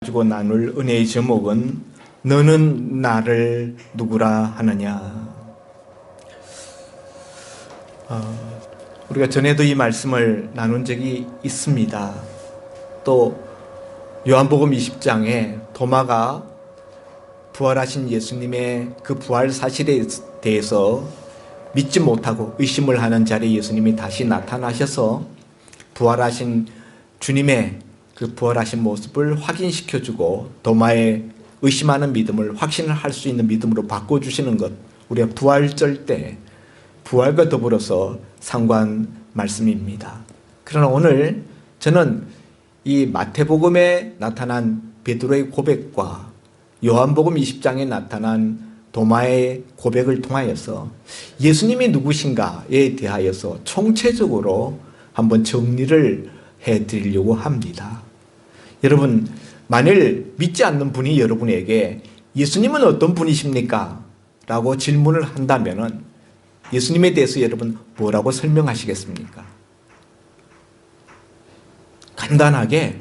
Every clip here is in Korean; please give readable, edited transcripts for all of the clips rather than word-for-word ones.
가지고 나눌 은혜의 제목은 너는 나를 누구라 하느냐. 우리가 전에도 이 말씀을 나눈 적이 있습니다. 또 요한복음 20장에 도마가 부활하신 예수님의 그 부활 사실에 대해서 믿지 못하고 의심을 하는 자리에 예수님이 다시 나타나셔서 부활하신 주님의 그 부활하신 모습을 확인시켜주고 도마의 의심하는 믿음을 확신을 할 수 있는 믿음으로 바꿔주시는 것, 우리가 부활절 때 부활과 더불어서 상고한 말씀입니다. 그러나 오늘 저는 이 마태복음에 나타난 베드로의 고백과 요한복음 20장에 나타난 도마의 고백을 통하여서 예수님이 누구신가에 대하여서 총체적으로 한번 정리를 해드리려고 합니다. 여러분, 만일 믿지 않는 분이 여러분에게 예수님은 어떤 분이십니까? 라고 질문을 한다면 예수님에 대해서 여러분 뭐라고 설명하시겠습니까? 간단하게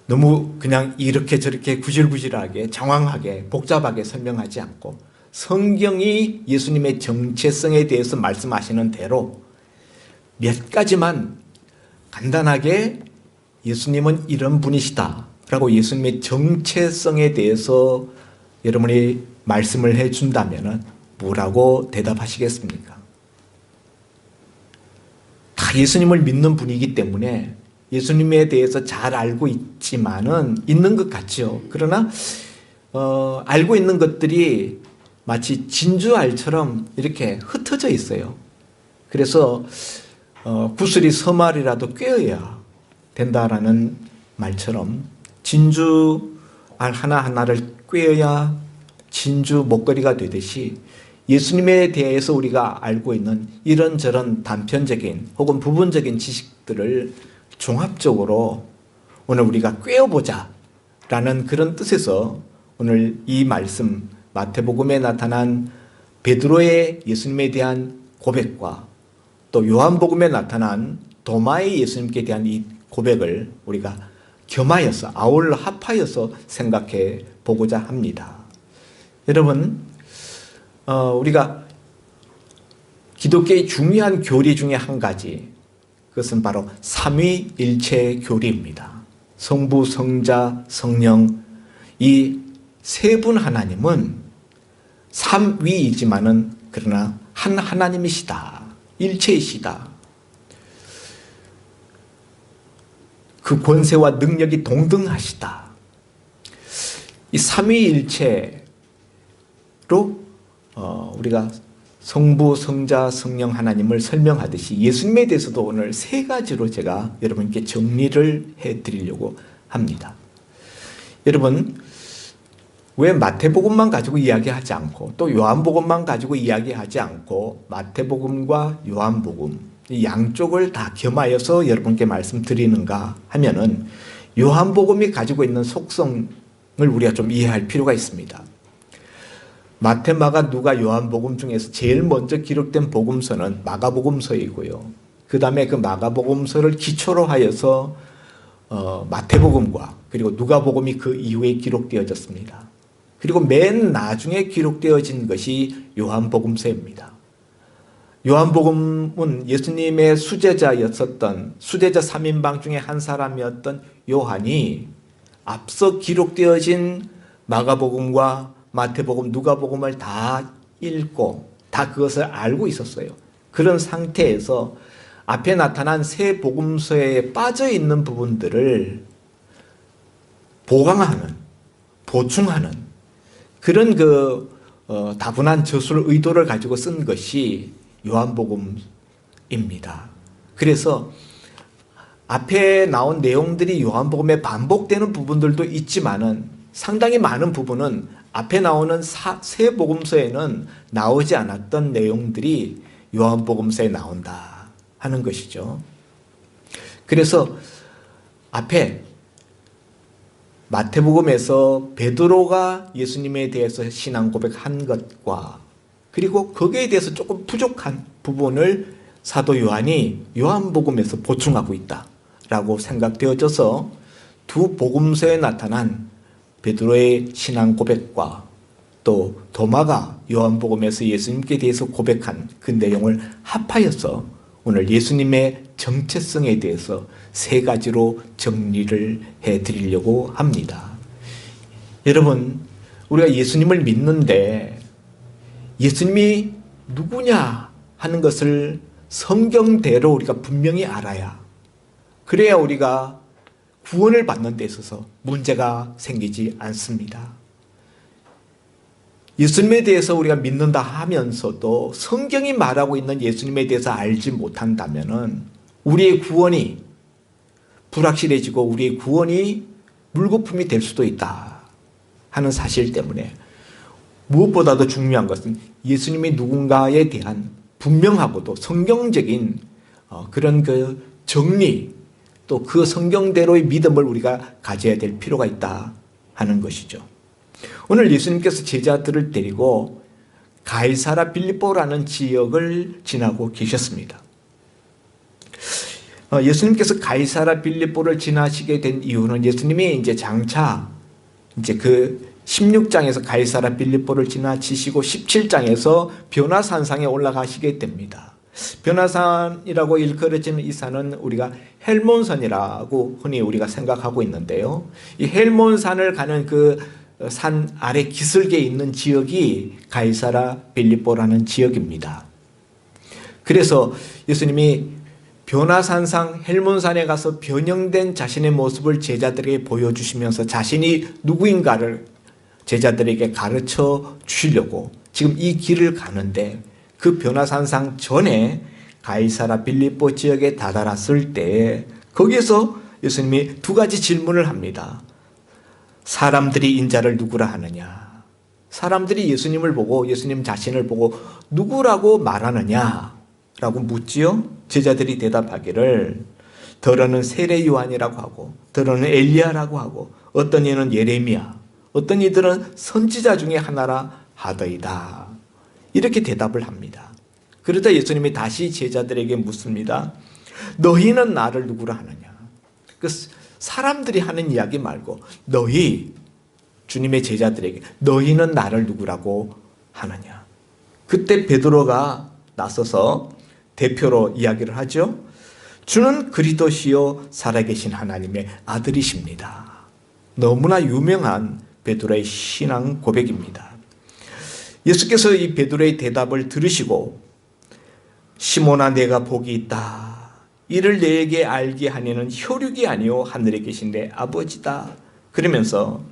너무 그냥 이렇게 저렇게 구질구질하게 장황하게 복잡하게 설명하지 않고 성경이 예수님의 정체성에 대해서 말씀하시는 대로 몇 가지만 간단하게 예수님은 이런 분이시다 라고 예수님의 정체성에 대해서 여러분이 말씀을 해준다면 뭐라고 대답하시겠습니까? 다 예수님을 믿는 분이기 때문에 예수님에 대해서 잘 알고 있지만은 있는 것 같죠. 그러나 알고 있는 것들이 마치 진주알처럼 이렇게 흩어져 있어요. 그래서 구슬이 서말이라도 꿰어야 된다라는 말처럼 진주알 하나하나를 꿰어야 진주 목걸이가 되듯이 예수님에 대해서 우리가 알고 있는 이런저런 단편적인 혹은 부분적인 지식들을 종합적으로 오늘 우리가 꿰어보자 라는 그런 뜻에서 오늘 이 말씀 마태복음에 나타난 베드로의 예수님에 대한 고백과 또 요한복음에 나타난 도마의 예수님께 대한 이 고백을 우리가 겸하여서 아울러 합하여서 생각해 보고자 합니다. 여러분, 우리가 기독교의 중요한 교리 중에 한 가지, 그것은 바로 삼위일체 교리입니다. 성부, 성자, 성령, 이 세 분 하나님은 삼위이지만은 그러나 한 하나님이시다. 일체이시다. 그 권세와 능력이 동등하시다. 이 삼위일체로 우리가 성부, 성자, 성령 하나님을 설명하듯이 예수님에 대해서도 오늘 세 가지로 제가 여러분께 정리를 해드리려고 합니다. 여러분, 왜 마태복음만 가지고 이야기하지 않고 또 요한복음만 가지고 이야기하지 않고 마태복음과 요한복음 이 양쪽을 다 겸하여서 여러분께 말씀드리는가 하면은 요한복음이 가지고 있는 속성을 우리가 좀 이해할 필요가 있습니다. 마태, 마가, 누가, 요한복음 중에서 제일 먼저 기록된 복음서는 마가복음서이고요. 그 다음에 그 마가복음서를 기초로 하여서 마태복음과 그리고 누가복음이 그 이후에 기록되어졌습니다. 그리고 맨 나중에 기록되어진 것이 요한복음서입니다. 요한복음은 예수님의 수제자였었던 수제자 3인방 중에 한 사람이었던 요한이 앞서 기록되어진 마가복음과 마태복음, 누가복음을 다 읽고 다 그것을 알고 있었어요. 그런 상태에서 앞에 나타난 세 복음서에 빠져 있는 부분들을 보강하는, 보충하는 그런 다분한 저술 의도를 가지고 쓴 것이 요한복음입니다. 그래서 앞에 나온 내용들이 요한복음에 반복되는 부분들도 있지만은 상당히 많은 부분은 앞에 나오는 세 복음서에는 나오지 않았던 내용들이 요한복음서에 나온다 하는 것이죠. 그래서 앞에 마태복음에서 베드로가 예수님에 대해서 신앙 고백한 것과 그리고 거기에 대해서 조금 부족한 부분을 사도 요한이 요한복음에서 보충하고 있다 라고 생각되어져서 두 복음서에 나타난 베드로의 신앙 고백과 또 도마가 요한복음에서 예수님께 대해서 고백한 그 내용을 합하여서 오늘 예수님의 정체성에 대해서 세 가지로 정리를 해드리려고 합니다. 여러분, 우리가 예수님을 믿는데 예수님이 누구냐 하는 것을 성경대로 우리가 분명히 알아야, 그래야 우리가 구원을 받는 데 있어서 문제가 생기지 않습니다. 예수님에 대해서 우리가 믿는다 하면서도 성경이 말하고 있는 예수님에 대해서 알지 못한다면 우리의 구원이 불확실해지고 우리의 구원이 물거품이 될 수도 있다 하는 사실 때문에 무엇보다도 중요한 것은 예수님이 누군가에 대한 분명하고도 성경적인 그런 그 정리, 또 그 성경대로의 믿음을 우리가 가져야 될 필요가 있다 하는 것이죠. 오늘 예수님께서 제자들을 데리고 가이사라 빌립보라는 지역을 지나고 계셨습니다. 예수님께서 가이사라 빌립보를 지나시게 된 이유는 예수님이 이제 장차 그 16장에서 가이사라 빌립보를 지나치시고 17장에서 변화산상에 올라가시게 됩니다. 변화산이라고 일컬어지는 이 산은 우리가 헬몬산이라고 흔히 우리가 생각하고 있는데요. 이 헬몬산을 가는 그 산 아래 기슭에 있는 지역이 가이사라 빌립보라는 지역입니다. 그래서 예수님이 변화산상 헬몬산에 가서 변형된 자신의 모습을 제자들에게 보여주시면서 자신이 누구인가를 제자들에게 가르쳐 주시려고 지금 이 길을 가는데, 그 변화산상 전에 가이사라 빌립보 지역에 다다랐을 때 거기에서 예수님이 두 가지 질문을 합니다. 사람들이 인자를 누구라 하느냐? 사람들이 예수님을 보고 예수님 자신을 보고 누구라고 말하느냐? 라고 묻지요. 제자들이 대답하기를 더러는 세례 요한이라고 하고 더러는 엘리야라고 하고 어떤 이는 예레미야, 어떤 이들은 선지자 중에 하나라 하더이다. 이렇게 대답을 합니다. 그러자 예수님이 다시 제자들에게 묻습니다. 너희는 나를 누구라 하느냐? 그 사람들이 하는 이야기 말고 너희, 주님의 제자들에게 너희는 나를 누구라고 하느냐? 그때 베드로가 나서서 대표로 이야기를 하죠. 주는 그리스도시요 살아계신 하나님의 아들이십니다. 너무나 유명한 베드로의 신앙 고백입니다. 예수께서 이 베드로의 대답을 들으시고 시몬아 내가 복이 있다. 이를 내게 알게 하니는 혈육이 아니요 하늘에 계신 내 아버지다. 그러면서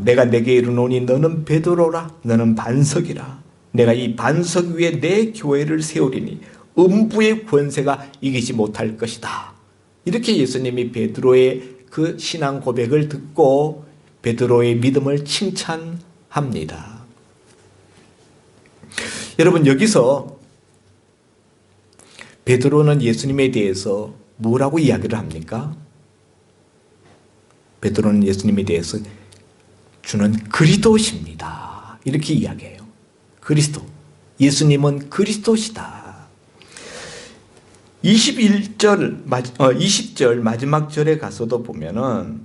내가 내게 이르노니 너는 베드로라. 너는 반석이라. 내가 이 반석 위에 내 교회를 세우리니 음부의 권세가 이기지 못할 것이다. 이렇게 예수님이 베드로의 그 신앙 고백을 듣고 베드로의 믿음을 칭찬합니다. 여러분, 여기서 베드로는 예수님에 대해서 뭐라고 이야기를 합니까? 베드로는 예수님에 대해서 주는 그리스도십니다. 이렇게 이야기해요. 그리스도. 예수님은 그리스도시다. 20절 마지막 절에 가서도 보면은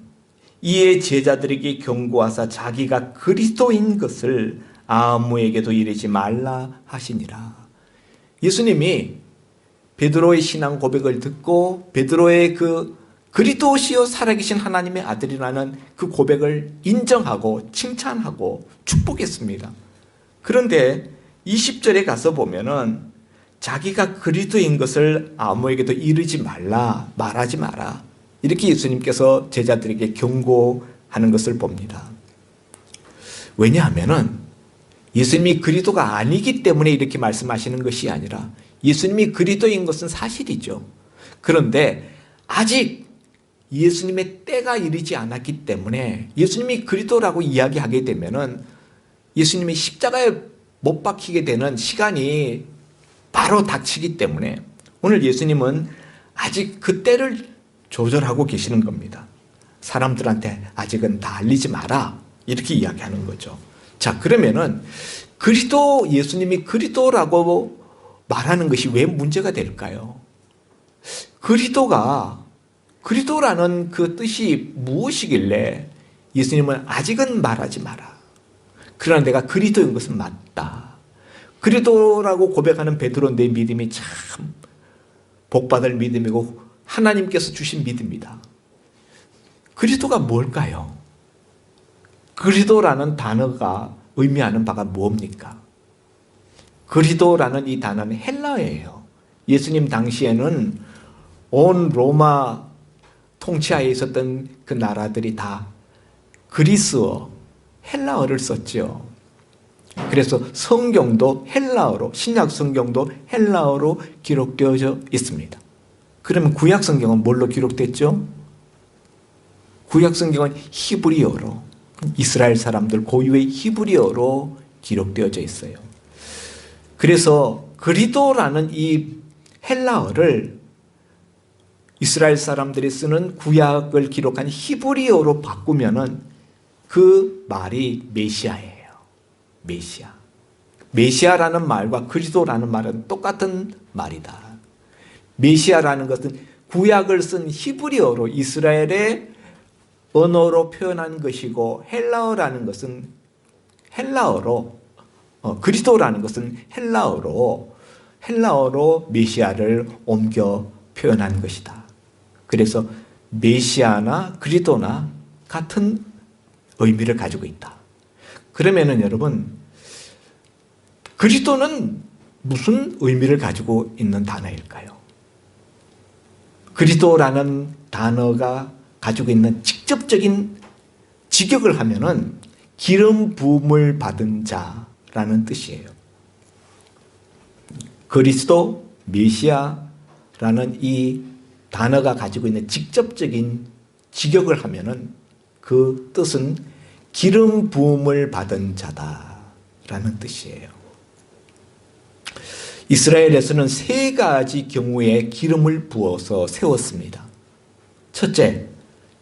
이에 제자들에게 경고하사 자기가 그리스도인 것을 아무에게도 이르지 말라 하시니라. 예수님이 베드로의 신앙 고백을 듣고 베드로의 그 그리스도시요 살아계신 하나님의 아들이라는 그 고백을 인정하고 칭찬하고 축복했습니다. 그런데 20절에 가서 보면은 자기가 그리스도인 것을 아무에게도 이르지 말라, 말하지 마라. 이렇게 예수님께서 제자들에게 경고하는 것을 봅니다. 왜냐하면은 예수님이 그리스도가 아니기 때문에 이렇게 말씀하시는 것이 아니라 예수님이 그리스도인 것은 사실이죠. 그런데 아직 예수님의 때가 이르지 않았기 때문에 예수님이 그리스도라고 이야기하게 되면은 예수님이 십자가에 못 박히게 되는 시간이 바로 닥치기 때문에 오늘 예수님은 아직 그 때를 조절하고 계시는 겁니다. 사람들한테 아직은 다 알리지 마라. 이렇게 이야기하는 거죠. 자, 그러면은 그리스도, 예수님이 그리스도라고 말하는 것이 왜 문제가 될까요? 그리스도가 그리스도라는 그 뜻이 무엇이길래 예수님은 아직은 말하지 마라. 그러나 내가 그리스도인 것은 맞다. 그리스도라고 고백하는 베드로 내 믿음이 참 복받을 믿음이고 하나님께서 주신 믿음이다. 그리스도가 뭘까요? 그리스도라는 단어가 의미하는 바가 뭡니까? 그리스도라는 이 단어는 헬라어예요. 예수님 당시에는 온 로마 통치하에 있었던 그 나라들이 다 그리스어, 헬라어를 썼죠. 그래서 성경도 헬라어로, 신약 성경도 헬라어로 기록되어져 있습니다. 그러면 구약 성경은 뭘로 기록됐죠? 구약 성경은 히브리어로, 이스라엘 사람들 고유의 히브리어로 기록되어져 있어요. 그래서 그리스도라는 이 헬라어를 이스라엘 사람들이 쓰는 구약을 기록한 히브리어로 바꾸면은 그 말이 메시아예요. 메시아. 메시아라는 말과 그리스도라는 말은 똑같은 말이다. 메시아라는 것은 구약을 쓴 히브리어로 이스라엘의 언어로 표현한 것이고 헬라어라는 것은 헬라어로 그리스도라는 것은 헬라어로 메시아를 옮겨 표현한 것이다. 그래서 메시아나 그리스도나 같은 의미를 가지고 있다. 그러면은 여러분, 그리스도는 무슨 의미를 가지고 있는 단어일까요? 그리스도라는 단어가 가지고 있는 직접적인 직역을 하면은 기름 부음을 받은 자라는 뜻이에요. 그리스도, 메시아라는 이 단어가 가지고 있는 직접적인 직역을 하면은 그 뜻은 기름 부음을 받은 자다라는 뜻이에요. 이스라엘에서는 세 가지 경우에 기름을 부어서 세웠습니다. 첫째,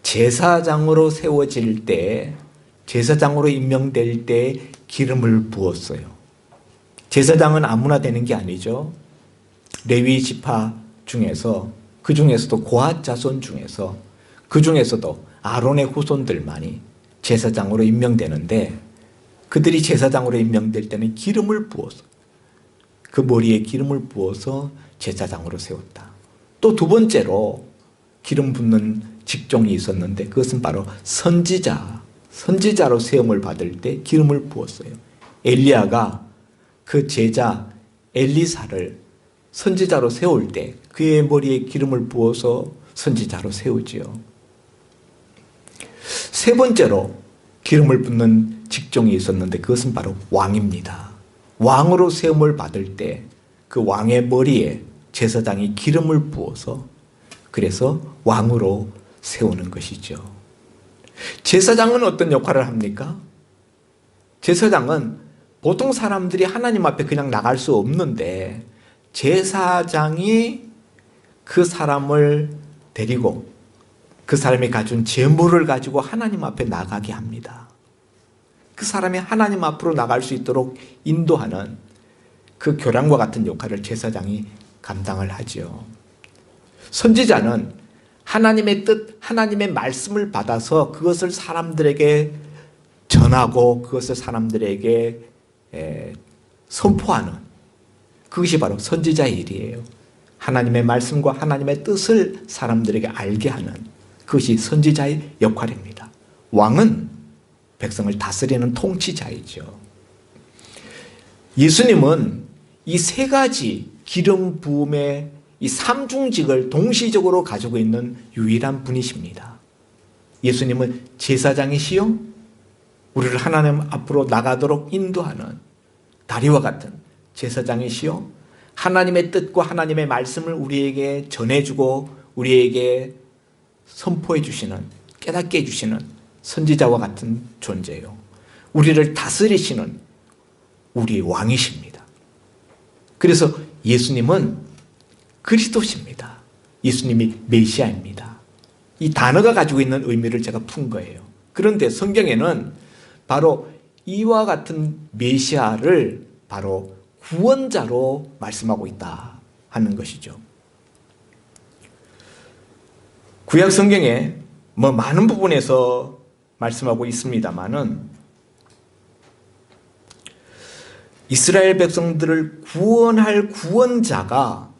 제사장으로 세워질 때, 제사장으로 임명될 때 기름을 부었어요. 제사장은 아무나 되는 게 아니죠. 레위 지파 중에서, 그 중에서도 고핫 자손 중에서, 그 중에서도 아론의 후손들만이 제사장으로 임명되는데, 그들이 제사장으로 임명될 때는 기름을 부어서, 그 머리에 기름을 부어서 제사장으로 세웠다. 또 두 번째로 기름 붓는 직종이 있었는데 그것은 바로 선지자로 세움을 받을 때 기름을 부었어요. 엘리야가 그 제자 엘리사를 선지자로 세울 때 그의 머리에 기름을 부어서 선지자로 세우지요. 세 번째로 기름을 붓는 직종이 있었는데 그것은 바로 왕입니다. 왕으로 세움을 받을 때 그 왕의 머리에 제사장이 기름을 부어서 그래서 왕으로 세우는 것이죠. 제사장은 어떤 역할을 합니까? 제사장은 보통 사람들이 하나님 앞에 그냥 나갈 수 없는데 제사장이 그 사람을 데리고 그 사람이 가진 제물을 가지고 하나님 앞에 나가게 합니다. 그 사람이 하나님 앞으로 나갈 수 있도록 인도하는 그 교량과 같은 역할을 제사장이 감당을 하죠. 선지자는 하나님의 뜻, 하나님의 말씀을 받아서 그것을 사람들에게 전하고 그것을 사람들에게 선포하는 그것이 바로 선지자의 일이에요. 하나님의 말씀과 하나님의 뜻을 사람들에게 알게 하는 그것이 선지자의 역할입니다. 왕은 백성을 다스리는 통치자이죠. 예수님은 이 세 가지 기름 부음의 이 삼중직을 동시적으로 가지고 있는 유일한 분이십니다. 예수님은 제사장이시요, 우리를 하나님 앞으로 나가도록 인도하는 다리와 같은 제사장이시요, 하나님의 뜻과 하나님의 말씀을 우리에게 전해주고 우리에게 선포해 주시는, 깨닫게 해주시는 선지자와 같은 존재요. 우리를 다스리시는 우리의 왕이십니다. 그래서 예수님은 그리스도십니다. 예수님이 메시아입니다. 이 단어가 가지고 있는 의미를 제가 푼 거예요. 그런데 성경에는 바로 이와 같은 메시아를 바로 구원자로 말씀하고 있다 하는 것이죠. 구약 성경에 많은 부분에서 말씀하고 있습니다만은 이스라엘 백성들을 구원할 구원자가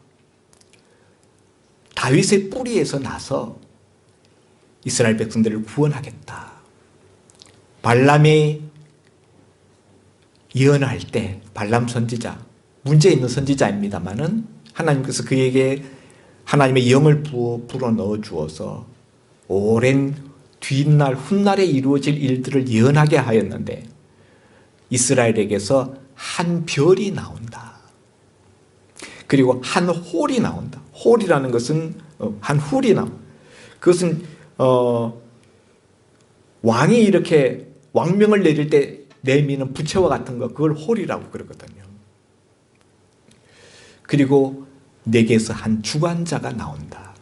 다윗의 뿌리에서 나서 이스라엘 백성들을 구원하겠다. 발람이 예언할 때 발람 선지자, 문제 있는 선지자입니다만은 하나님께서 그에게 하나님의 영을 불어 넣어 주어서 오랜 뒷날 훗날에 이루어질 일들을 예언하게 하였는데 이스라엘에게서 한 별이 나온다. 그리고 한 홀이 나온다. 홀이라는 것은 한 훌이 나온다. 그것은 왕이 이렇게 왕명을 내릴 때 내미는 부채와 같은 거, 그걸 홀이라고 그러거든요. 그리고 내게서 한 주관자가 나온다.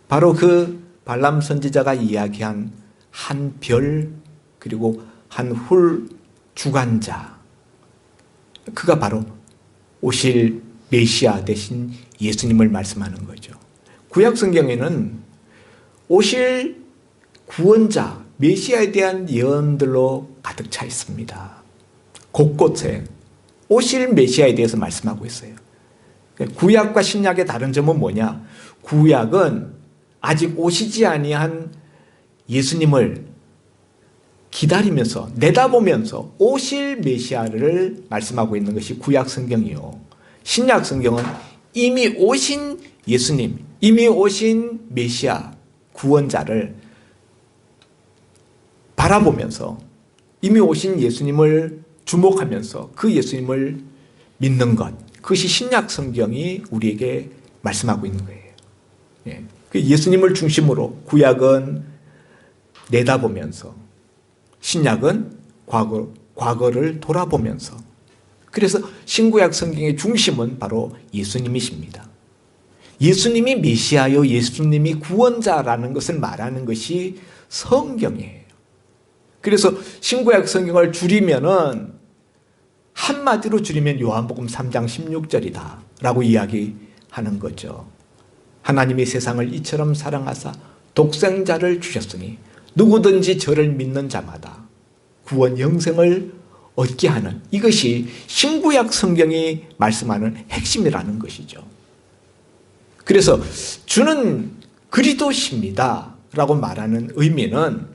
바로 그 발람 선지자가 이야기한 한 별, 그리고 한 훌 주관자, 그가 바로 오실 메시아 대신 예수님을 말씀하는 거죠. 구약 성경에는 오실 구원자, 메시아에 대한 예언들로 가득 차 있습니다. 곳곳에 오실 메시아에 대해서 말씀하고 있어요. 구약과 신약의 다른 점은 뭐냐? 구약은 아직 오시지 아니한 예수님을 기다리면서 내다보면서 오실 메시아를 말씀하고 있는 것이 구약 성경이요. 신약 성경은 이미 오신 예수님, 이미 오신 메시아 구원자를 바라보면서 이미 오신 예수님을 주목하면서 그 예수님을 믿는 것, 그것이 신약 성경이 우리에게 말씀하고 있는 거예요. 예. 그 예수님을 중심으로 구약은 내다보면서 신약은 과거를 돌아보면서, 그래서 신구약 성경의 중심은 바로 예수님이십니다. 예수님이 메시아요, 예수님이 구원자라는 것을 말하는 것이 성경이에요. 그래서 신구약 성경을 줄이면은 한마디로 줄이면 요한복음 3장 16절이다 라고 이야기하는 거죠. 하나님이 세상을 이처럼 사랑하사 독생자를 주셨으니 누구든지 저를 믿는 자마다 구원 영생을 얻게 하는, 이것이 신구약 성경이 말씀하는 핵심이라는 것이죠. 그래서 주는 그리스도십니다 라고 말하는 의미는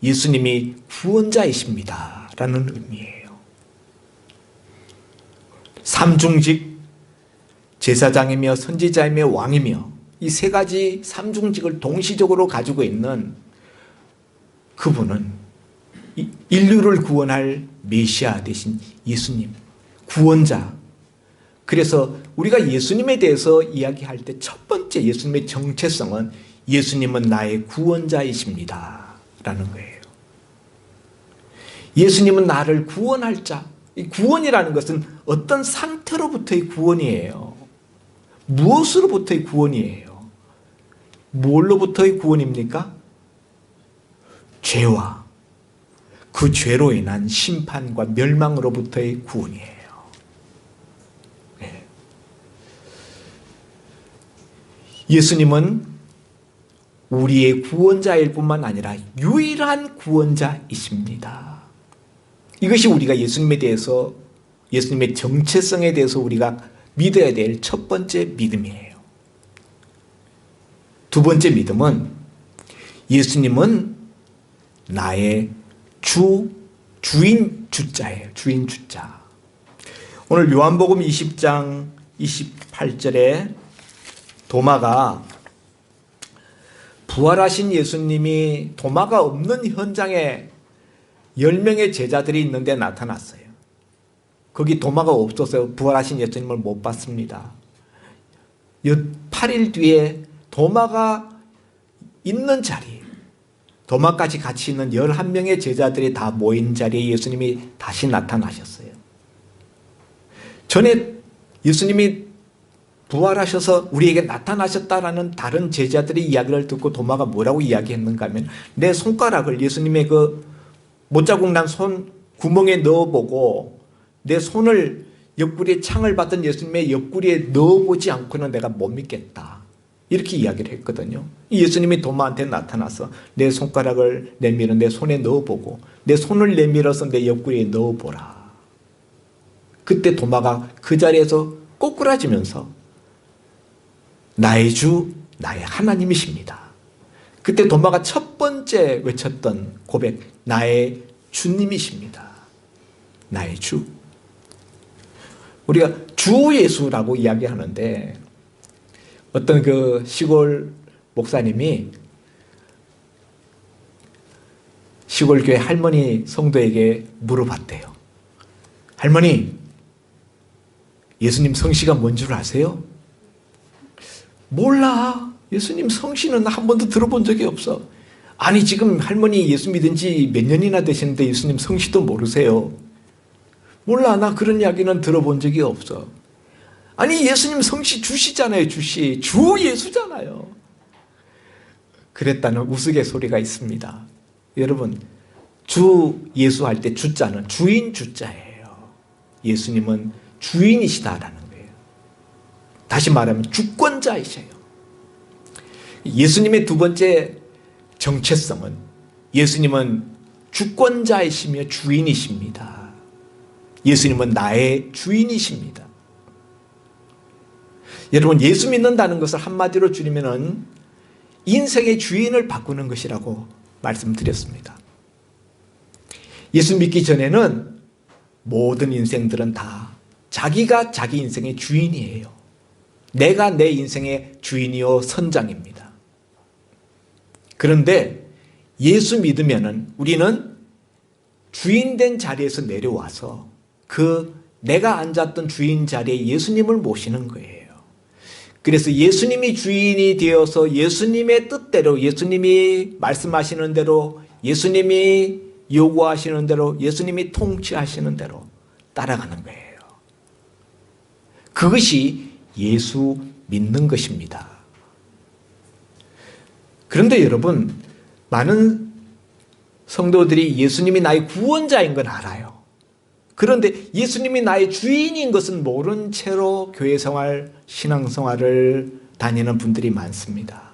예수님이 구원자이십니다 라는 의미예요. 삼중직, 제사장이며 선지자이며 왕이며 이 세 가지 삼중직을 동시적으로 가지고 있는 그분은 인류를 구원할 메시아 대신 예수님, 구원자. 그래서 우리가 예수님에 대해서 이야기할 때 첫 번째 예수님의 정체성은 예수님은 나의 구원자이십니다 라는 거예요. 예수님은 나를 구원할 자. 이 구원이라는 것은 어떤 상태로부터의 구원이에요. 무엇으로부터의 구원이에요? 뭘로부터의 구원입니까? 죄와 그 죄로 인한 심판과 멸망으로부터의 구원이에요. 네. 예수님은 우리의 구원자일 뿐만 아니라 유일한 구원자이십니다. 이것이 우리가 예수님에 대해서, 예수님의 정체성에 대해서 우리가 믿어야 될 첫 번째 믿음이에요. 두 번째 믿음은 예수님은 나의 주인 주자예요. 주인 주자. 오늘 요한복음 20장 28절에 도마가, 부활하신 예수님이 도마가 없는 현장에 10명의 제자들이 있는데 나타났어요. 거기 도마가 없어서 부활하신 예수님을 못 봤습니다. 8일 뒤에 도마가 있는 자리, 도마까지 같이 있는 11명의 제자들이 다 모인 자리에 예수님이 다시 나타나셨어요. 전에 예수님이 부활하셔서 우리에게 나타나셨다라는 다른 제자들의 이야기를 듣고 도마가 뭐라고 이야기했는가 하면, 내 손가락을 예수님의 그 못자국 난 손 구멍에 넣어보고 내 손을 옆구리에 창을 받던 예수님의 옆구리에 넣어보지 않고는 내가 못 믿겠다. 이렇게 이야기를 했거든요. 예수님이 도마한테 나타나서 내 손가락을 내밀어 내 손에 넣어보고 내 손을 내밀어서 내 옆구리에 넣어보라. 그때 도마가 그 자리에서 꼬꾸라지면서 나의 주, 나의 하나님이십니다. 그때 도마가 첫 번째 외쳤던 고백, 나의 주님이십니다. 나의 주. 우리가 주 예수라고 이야기하는데 어떤 그 시골 목사님이 시골 교회 할머니 성도에게 물어봤대요. 할머니, 예수님 성씨가 뭔 줄 아세요? 몰라. 예수님 성씨는 한 번도 들어본 적이 없어. 아니, 지금 할머니 예수 믿은 지 몇 년이나 되시는데 예수님 성씨도 모르세요? 몰라. 나 그런 이야기는 들어본 적이 없어. 아니, 예수님 성씨 주시잖아요. 주시. 주 예수잖아요. 그랬다는 우스갯소리가 있습니다. 여러분, 주 예수 할 때 주자는 주인 주자예요. 예수님은 주인이시다라는 거예요. 다시 말하면 주권자이셔요. 예수님의 두 번째 정체성은 예수님은 주권자이시며 주인이십니다. 예수님은 나의 주인이십니다. 여러분, 예수 믿는다는 것을 한마디로 줄이면 인생의 주인을 바꾸는 것이라고 말씀드렸습니다. 예수 믿기 전에는 모든 인생들은 다 자기가 자기 인생의 주인이에요. 내가 내 인생의 주인이요 선장입니다. 그런데 예수 믿으면은 우리는 주인된 자리에서 내려와서 그 내가 앉았던 주인 자리에 예수님을 모시는 거예요. 그래서 예수님이 주인이 되어서 예수님의 뜻대로, 예수님이 말씀하시는 대로, 예수님이 요구하시는 대로, 예수님이 통치하시는 대로 따라가는 거예요. 그것이 예수 믿는 것입니다. 그런데 여러분, 많은 성도들이 예수님이 나의 구원자인 건 알아요. 그런데 예수님이 나의 주인인 것은 모른 채로 교회 생활, 신앙 생활을 다니는 분들이 많습니다.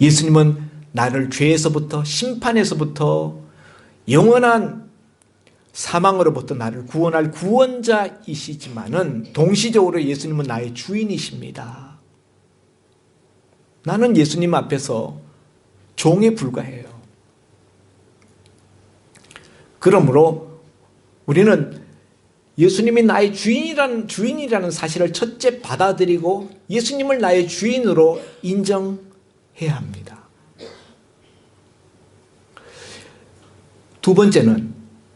예수님은 나를 죄에서부터, 심판에서부터, 영원한 사망으로부터 나를 구원할 구원자이시지만은 동시적으로 예수님은 나의 주인이십니다. 나는 예수님 앞에서 종에 불과해요. 그러므로 우리는 예수님이 나의 주인이라는 사실을 첫째 받아들이고 예수님을 나의 주인으로 인정해야 합니다. 두 번째는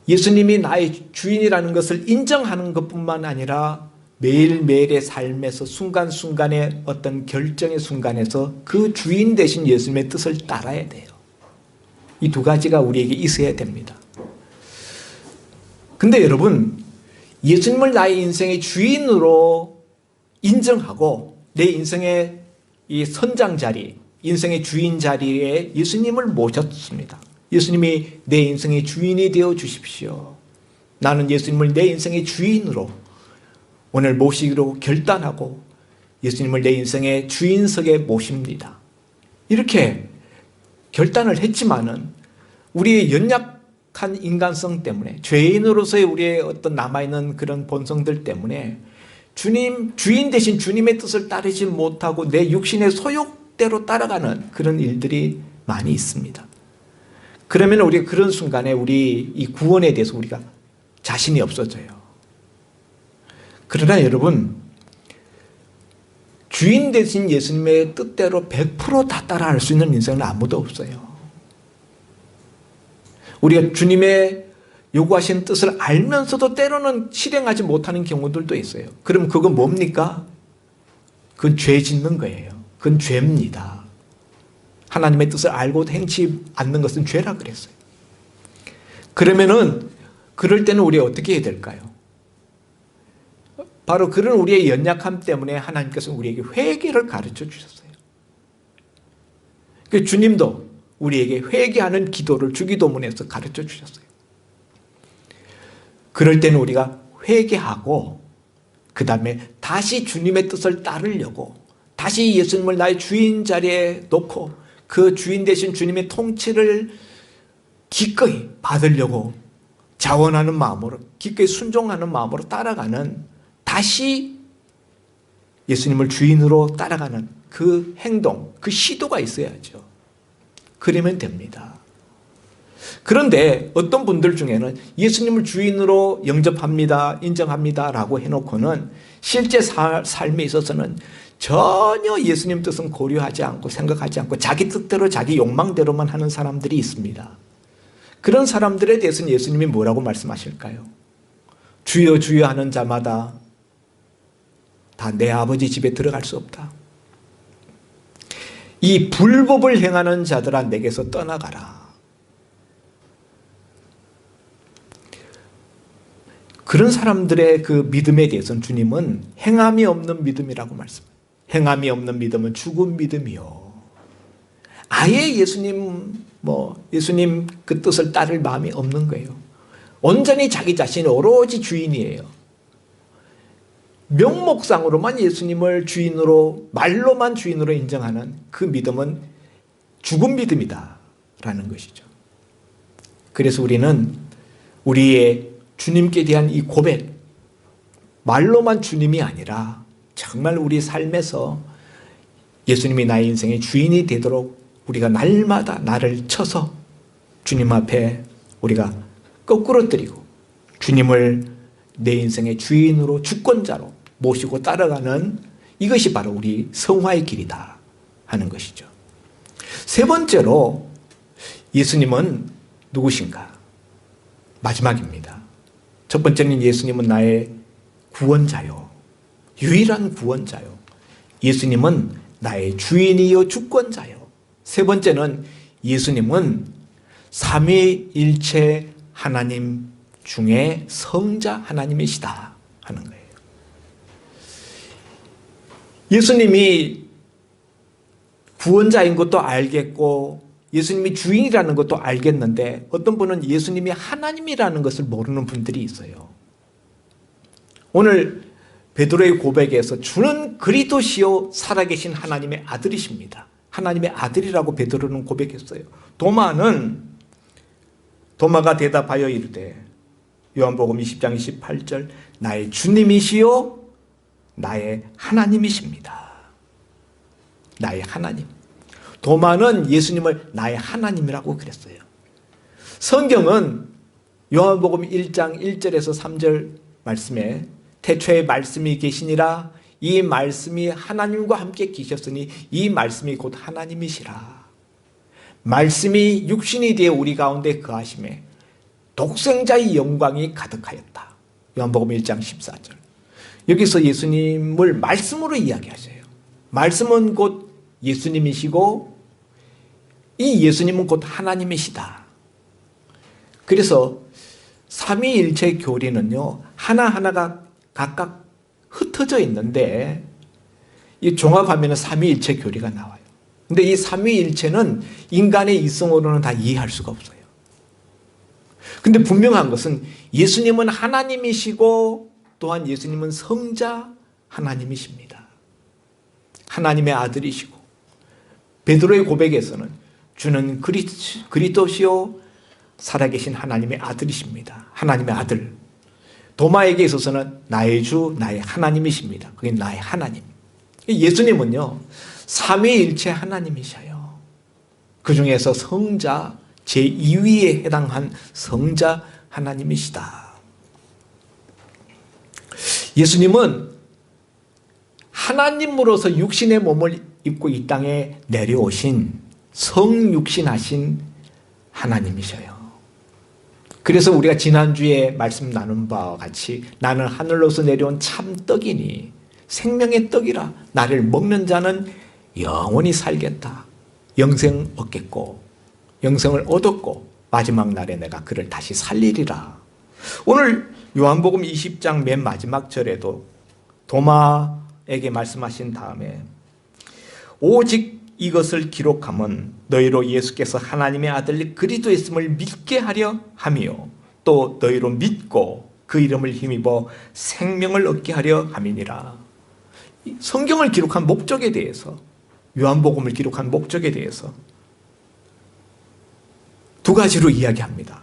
예수님이 나의 주인이라는 것을 인정하는 것뿐만 아니라 매일매일의 삶에서 순간순간의 어떤 결정의 순간에서 그 주인 되신 예수님의 뜻을 따라야 돼요. 이 두 가지가 우리에게 있어야 됩니다. 근데 여러분, 예수님을 나의 인생의 주인으로 인정하고 내 인생의 이 선장 자리, 인생의 주인 자리에 예수님을 모셨습니다. 예수님이 내 인생의 주인이 되어 주십시오. 나는 예수님을 내 인생의 주인으로 오늘 모시기로 결단하고 예수님을 내 인생의 주인석에 모십니다. 이렇게 결단을 했지만은 우리의 연약한 인간성 때문에, 죄인으로서의 우리의 어떤 남아있는 그런 본성들 때문에 주인 대신 주님의 뜻을 따르지 못하고 내 육신의 소욕대로 따라가는 그런 일들이 많이 있습니다. 그러면 우리가 그런 순간에 우리 이 구원에 대해서 우리가 자신이 없어져요. 그러나 여러분, 주인 대신 예수님의 뜻대로 100% 다 따라할 수 있는 인생은 아무도 없어요. 우리가 주님의 요구하신 뜻을 알면서도 때로는 실행하지 못하는 경우들도 있어요. 그럼 그건 뭡니까? 그건 죄 짓는 거예요. 그건 죄입니다. 하나님의 뜻을 알고도 행치 않는 것은 죄라 그랬어요. 그러면은 그럴 때는 우리가 어떻게 해야 될까요? 바로 그런 우리의 연약함 때문에 하나님께서 우리에게 회개를 가르쳐 주셨어요. 그 주님도 우리에게 회개하는 기도를 주기도문에서 가르쳐 주셨어요. 그럴 때는 우리가 회개하고 그 다음에 다시 주님의 뜻을 따르려고 다시 예수님을 나의 주인 자리에 놓고 그 주인 되신 주님의 통치를 기꺼이 받으려고 자원하는 마음으로, 기꺼이 순종하는 마음으로 따라가는, 다시 예수님을 주인으로 따라가는 그 행동, 그 시도가 있어야죠. 그러면 됩니다. 그런데 어떤 분들 중에는 예수님을 주인으로 영접합니다, 인정합니다 라고 해놓고는 실제 삶에 있어서는 전혀 예수님 뜻은 고려하지 않고 생각하지 않고 자기 뜻대로 자기 욕망대로만 하는 사람들이 있습니다. 그런 사람들에 대해서는 예수님이 뭐라고 말씀하실까요? 주여 주여 하는 자마다 다 내 아버지 집에 들어갈 수 없다. 이 불법을 행하는 자들아 내게서 떠나가라. 그런 사람들의 그 믿음에 대해서는 주님은 행함이 없는 믿음이라고 말씀합니다. 행함이 없는 믿음은 죽은 믿음이요. 아예 예수님 그 뜻을 따를 마음이 없는 거예요. 온전히 자기 자신이 오로지 주인이에요. 명목상으로만 예수님을 주인으로, 말로만 주인으로 인정하는 그 믿음은 죽은 믿음이다라는 것이죠. 그래서 우리는 우리의 주님께 대한 이 고백, 말로만 주님이 아니라 정말 우리 삶에서 예수님이 나의 인생의 주인이 되도록 우리가 날마다 나를 쳐서 주님 앞에 우리가 거꾸로 뜨리고 주님을 내 인생의 주인으로, 주권자로 모시고 따라가는, 이것이 바로 우리 성화의 길이다 하는 것이죠. 세 번째로 예수님은 누구신가? 마지막입니다. 첫 번째는 예수님은 나의 구원자요, 유일한 구원자요. 예수님은 나의 주인이요, 주권자요. 세 번째는 예수님은 삼위일체 하나님 중에 성자 하나님이시다 하는 거예요. 예수님이 구원자인 것도 알겠고 예수님이 주인이라는 것도 알겠는데 어떤 분은 예수님이 하나님이라는 것을 모르는 분들이 있어요. 오늘 베드로의 고백에서 주는 그리스도시요 살아계신 하나님의 아들이십니다. 하나님의 아들이라고 베드로는 고백했어요. 도마가 대답하여 이르되, 요한복음 20장 28절, 나의 주님이시요 나의 하나님이십니다. 나의 하나님. 도마는 예수님을 나의 하나님이라고 그랬어요. 성경은 요한복음 1장 1절에서 3절 말씀에 태초에 말씀이 계시니라, 이 말씀이 하나님과 함께 계셨으니 이 말씀이 곧 하나님이시라. 말씀이 육신이 되어 우리 가운데 거하심에 독생자의 영광이 가득하였다. 요한복음 1장 14절. 여기서 예수님을 말씀으로 이야기하셔요. 말씀은 곧 예수님이시고 이 예수님은 곧 하나님이시다. 그래서 삼위일체 교리는요, 하나하나가 각각 흩어져 있는데 이 종합하면 삼위일체 교리가 나와요. 근데 이 삼위일체는 인간의 이성으로는 다 이해할 수가 없어요. 근데 분명한 것은 예수님은 하나님이시고 또한 예수님은 성자 하나님이십니다. 하나님의 아들이시고, 베드로의 고백에서는 주는 그리스도시요 살아계신 하나님의 아들이십니다. 하나님의 아들. 도마에게 있어서는 나의 주, 나의 하나님이십니다. 그게 나의 하나님. 예수님은요, 삼위일체 하나님이셔요. 그 중에서 성자 제2위에 해당한 성자 하나님이시다. 예수님은 하나님으로서 육신의 몸을 입고 이 땅에 내려오신 성육신하신 하나님이셔요. 그래서 우리가 지난주에 말씀 나눈 바와 같이 나는 하늘로서 내려온 참떡이니 생명의 떡이라, 나를 먹는 자는 영원히 살겠다. 영생 얻겠고 영생을 얻었고 마지막 날에 내가 그를 다시 살리리라. 오늘 요한복음 20장 맨 마지막 절에도 도마에게 말씀하신 다음에 오직 이것을 기록함은 너희로 예수께서 하나님의 아들 그리스도였음을 믿게 하려 함이요 또 너희로 믿고 그 이름을 힘입어 생명을 얻게 하려 함이니라. 성경을 기록한 목적에 대해서, 요한복음을 기록한 목적에 대해서 두 가지로 이야기합니다.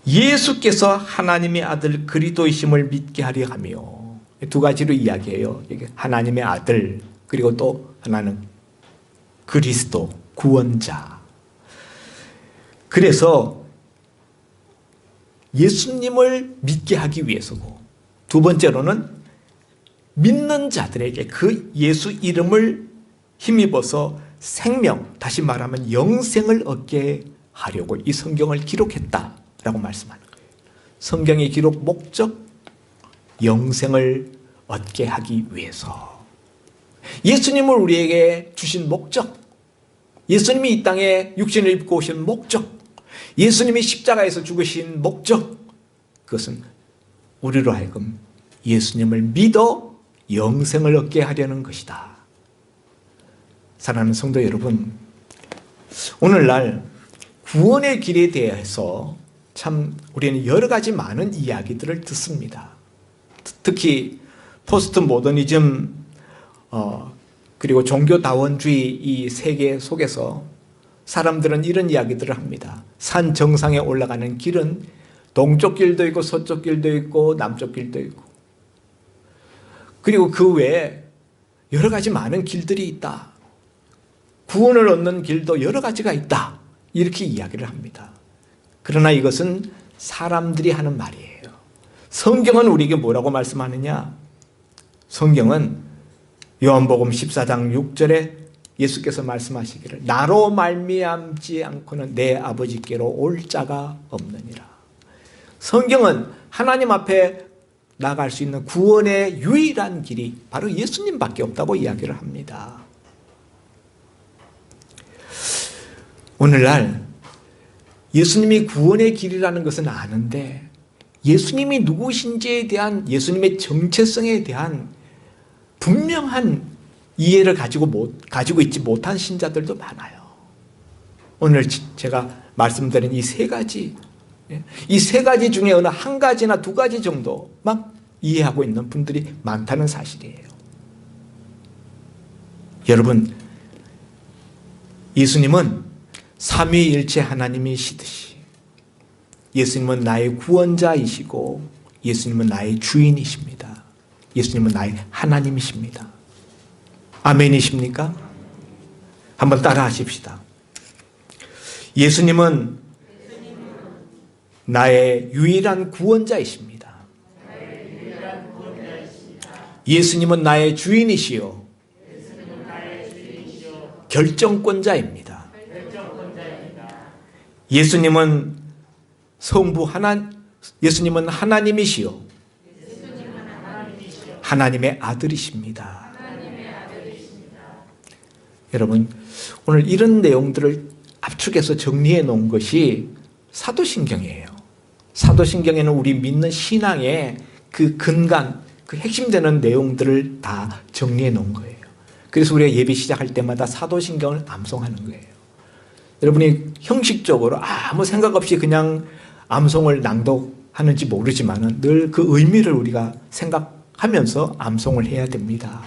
예수께서 하나님의 아들 그리스도이심을 믿게 하려 하며, 두 가지로 이야기해요. 하나님의 아들, 그리고 또 하나는 그리스도, 구원자. 그래서 예수님을 믿게 하기 위해서고, 두 번째로는 믿는 자들에게 그 예수 이름을 힘입어서 생명, 다시 말하면 영생을 얻게 하려고 이 성경을 기록했다라고 말씀하는 거예요. 성경의 기록 목적, 영생을 얻게 하기 위해서. 예수님을 우리에게 주신 목적, 예수님이 이 땅에 육신을 입고 오신 목적, 예수님이 십자가에서 죽으신 목적, 그것은 우리로 하여금 예수님을 믿어 영생을 얻게 하려는 것이다. 사랑하는 성도 여러분, 오늘날 구원의 길에 대해서 참 우리는 여러 가지 많은 이야기들을 듣습니다. 특히 포스트 모더니즘 그리고 종교다원주의 이 세계 속에서 사람들은 이런 이야기들을 합니다. 산 정상에 올라가는 길은 동쪽 길도 있고 서쪽 길도 있고 남쪽 길도 있고, 그리고 그 외에 여러 가지 많은 길들이 있다. 구원을 얻는 길도 여러 가지가 있다. 이렇게 이야기를 합니다. 그러나 이것은 사람들이 하는 말이에요. 성경은 우리에게 뭐라고 말씀하느냐? 성경은 요한복음 14장 6절에 예수께서 말씀하시기를 나로 말미암지 않고는 내 아버지께로 올 자가 없느니라. 성경은 하나님 앞에 나갈 수 있는 구원의 유일한 길이 바로 예수님밖에 없다고 이야기를 합니다. 오늘날 예수님이 구원의 길이라는 것은 아는데 예수님이 누구신지에 대한, 예수님의 정체성에 대한 분명한 이해를 가지고 있지 못한 신자들도 많아요. 오늘 제가 말씀드린 이 세 가지, 이 세 가지 중에 어느 한 가지나 두 가지 정도 막 이해하고 있는 분들이 많다는 사실이에요. 여러분, 예수님은 삼위일체 하나님이시듯이 예수님은 나의 구원자이시고 예수님은 나의 주인이십니다. 예수님은 나의 하나님이십니다. 아멘이십니까? 한번 따라 하십시다. 예수님은 나의 유일한 구원자이십니다. 예수님은 나의 주인이시요 결정권자입니다. 예수님은 예수님은 하나님이시요 하나님의 아들이십니다. 여러분, 오늘 이런 내용들을 압축해서 정리해 놓은 것이 사도신경이에요. 사도신경에는 우리 믿는 신앙의 그 근간, 그 핵심되는 내용들을 다 정리해 놓은 거예요. 그래서 우리가 예배 시작할 때마다 사도신경을 암송하는 거예요. 여러분이 형식적으로 아무 생각 없이 그냥 암송을 낭독하는지 모르지만 늘 그 의미를 우리가 생각하면서 암송을 해야 됩니다.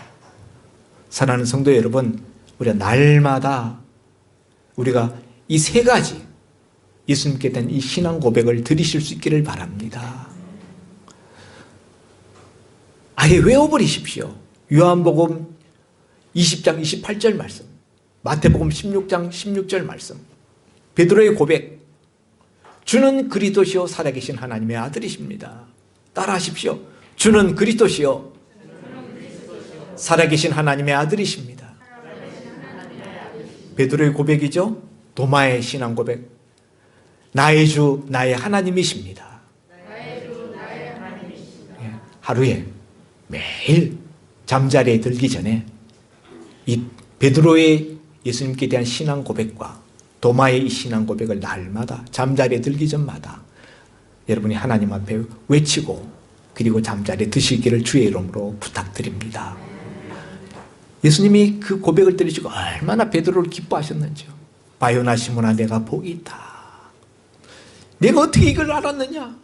사랑하는 성도 여러분, 우리가 날마다 우리가 이 세 가지 예수님께 대한 이 신앙 고백을 드리실 수 있기를 바랍니다. 아예 외워버리십시오. 요한복음 20장 28절 말씀, 마태복음 16장 16절 말씀, 베드로의 고백, 주는 그리스도시요 살아계신 하나님의 아들이십니다. 따라하십시오. 주는 그리스도시요 살아계신 하나님의 아들이십니다. 베드로의 고백이죠. 도마의 신앙 고백, 나의 주 나의 하나님이십니다. 하루에 매일 잠자리에 들기 전에 이 베드로의 예수님께 대한 신앙 고백과 도마의 이 신앙 고백을 날마다 잠자리에 들기 전마다 여러분이 하나님 앞에 외치고 그리고 잠자리에 드시기를 주의 이름으로 부탁드립니다. 예수님이 그 고백을 들으시고 얼마나 베드로를 기뻐하셨는지요. 바요나 시몬아, 내가 복이 있다. 내가 어떻게 이걸 알았느냐?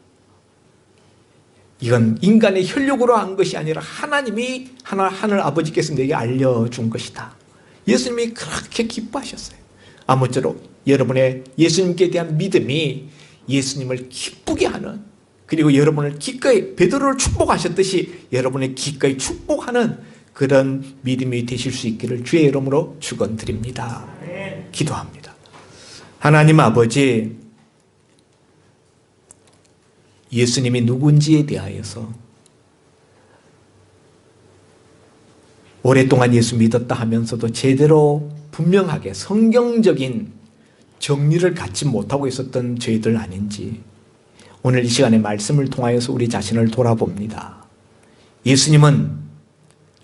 이건 인간의 혈육으로 한 것이 아니라 하나님이 하늘 아버지께서 내게 알려준 것이다. 예수님이 그렇게 기뻐하셨어요. 아무쪼록 여러분의 예수님께 대한 믿음이 예수님을 기쁘게 하는, 그리고 여러분을 기꺼이 베드로를 축복하셨듯이 여러분의 기꺼이 축복하는 그런 믿음이 되실 수 있기를 주의 이름으로 축원드립니다. 기도합니다. 하나님 아버지, 예수님이 누군지에 대하여서 오랫동안 예수 믿었다 하면서도 제대로 분명하게 성경적인 정리를 갖지 못하고 있었던 저희들 아닌지 오늘 이 시간에 말씀을 통하여서 우리 자신을 돌아봅니다. 예수님은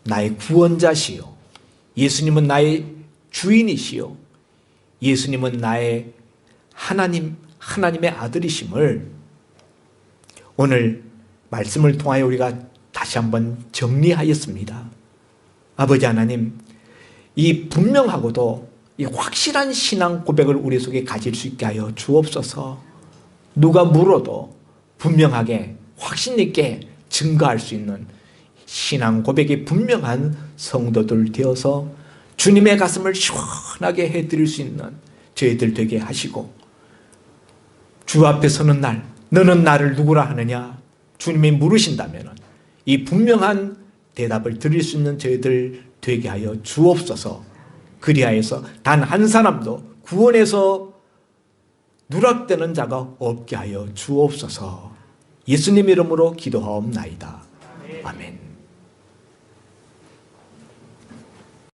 나의 구원자시요, 예수님은 나의 주인이시요, 예수님은 나의 하나님의 아들이심을 오늘 말씀을 통하여 우리가 다시 한번 정리하였습니다. 아버지 하나님, 이 분명하고도 이 확실한 신앙 고백을 우리 속에 가질 수 있게 하여 주옵소서. 누가 물어도 분명하게 확신 있게 증거할 수 있는 신앙 고백이 분명한 성도들 되어서 주님의 가슴을 시원하게 해드릴 수 있는 저희들 되게 하시고, 주 앞에 서는 날 너는 나를 누구라 하느냐 주님이 물으신다면 이 분명한 대답을 드릴 수 있는 저희들 되게 하여 주옵소서. 그리하여서 단 한 사람도 구원에서 누락되는 자가 없게 하여 주옵소서. 예수님 이름으로 기도하옵나이다. 아멘.